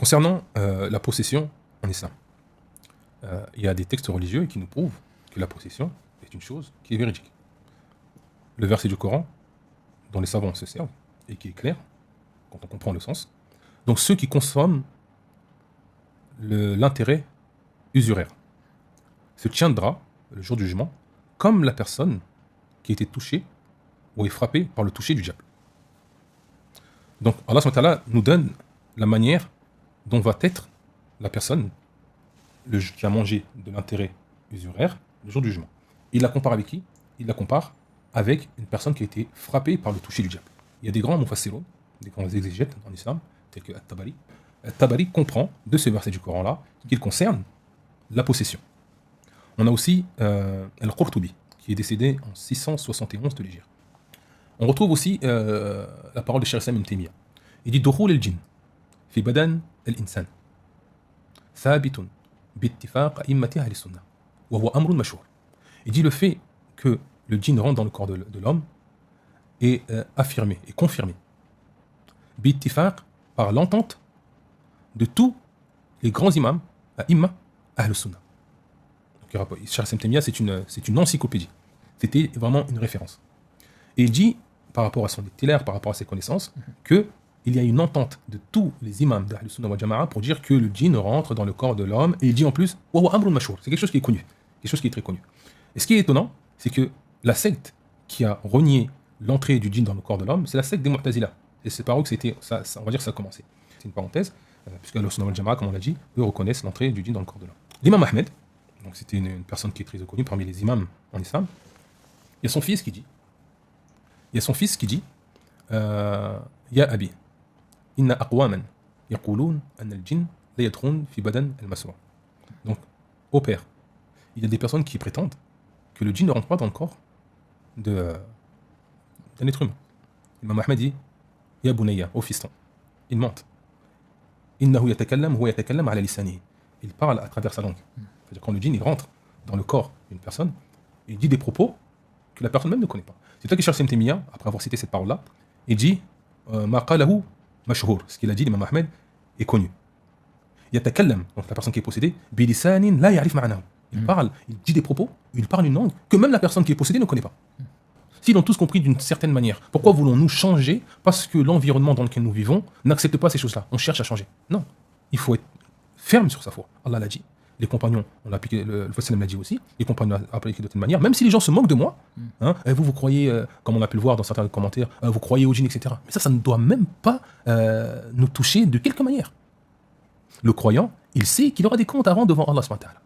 Concernant la possession en islam, il y a des textes religieux qui nous prouvent que la possession est une chose qui est véridique. Le verset du Coran, dont les savants se servent, et qui est clair, quand on comprend le sens. Donc ceux qui consomment l'intérêt usuraire se tiendra le jour du jugement comme la personne qui a été touchée ou est frappée par le toucher du diable. Donc Allah subhanahu wa ta'ala nous donne la manière dont va être la personne qui a mangé de l'intérêt usuraire le jour du jugement. Il la compare avec qui? Il la compare avec une personne qui a été frappée par le toucher du diable. Il y a des grands mufassiroun, des grands exégètes en islam, tels que At-Tabari. At-Tabari comprend de ce verset du Coran-là qu'il concerne la possession. On a aussi Al-Qurtubi, qui est décédé en 671 de l'Hégire. On retrouve aussi la parole de Cheikh Islam Ibn Taymiyyah. Il dit Dukhul al-jinn fi badan al-insan thabitun bi-ittifaq a'immati ahli sunnah wa huwa amrun mashhur. Il dit le fait que le djinn rentre dans le corps de l'homme est affirmé et confirmé bi-ittifaq par l'entente de tous les grands imams a'imma ahli sunnah. Cheikh Islam Taymiyyah, c'est une encyclopédie. C'était vraiment une référence. Et il dit, par rapport à son itinéraire, par rapport à ses connaissances, qu'il y a une entente de tous les imams d'Ahl Sunnah wal Jama'a pour dire que le djinn rentre dans le corps de l'homme, et il dit en plus, wa huwa amrun mashhur. C'est quelque chose qui est connu, quelque chose qui est très connu. Et ce qui est étonnant, c'est que la secte qui a renié l'entrée du djinn dans le corps de l'homme, c'est la secte des Mu'tazila. Et c'est par eux que on va dire que ça a commencé. C'est une parenthèse, puisque Ahl Sunnah wal Jama'a, comme on l'a dit, eux reconnaissent l'entrée du djinn dans le corps de l'homme. L'imam Ahmed, donc c'était une personne qui est très connue parmi les imams en islam, il y a son fils qui dit, Ya Abi, inna aqwaman yaqulun anna al-jinn la yadkhulun fi badan al-maswa. Donc, au père, il y a des personnes qui prétendent que le djinn ne rentre pas dans le corps d'un être humain. L'imam Ahmed dit, Ya bunayya, au fiston, il mente. Innahu yatakallam huwa yatakallam ala lisanihi. Il parle à travers sa langue. C'est-à-dire quand le djinn il rentre dans le corps d'une personne, il dit des propos que la personne même ne connaît pas. C'est toi qui cherches Ibn Taymiyyah, après avoir cité cette parole-là, il dit Ma qalahu mashhur, ce qu'il a dit, l'imam Ahmed, est connu. Yatakallam, donc la personne qui est possédée, bilisanin la ya'rif ma'nahu. Il parle, il dit des propos, il parle une langue que même la personne qui est possédée ne connaît pas. S'ils l'ont tous compris d'une certaine manière, pourquoi voulons-nous changer parce que l'environnement dans lequel nous vivons n'accepte pas ces choses-là? On cherche à changer. Non, il faut être ferme sur sa foi. Allah l'a dit. Les compagnons, on l'a appliqué, le Prophète l'a dit aussi, les compagnons l'ont appliqué de telle manière, même si les gens se moquent de moi, hein, vous croyez, comme on a pu le voir dans certains commentaires, vous croyez au djinn, etc. Mais ça ne doit même pas nous toucher de quelque manière. Le croyant, il sait qu'il aura des comptes à rendre devant Allah subhanahu wa ta'ala.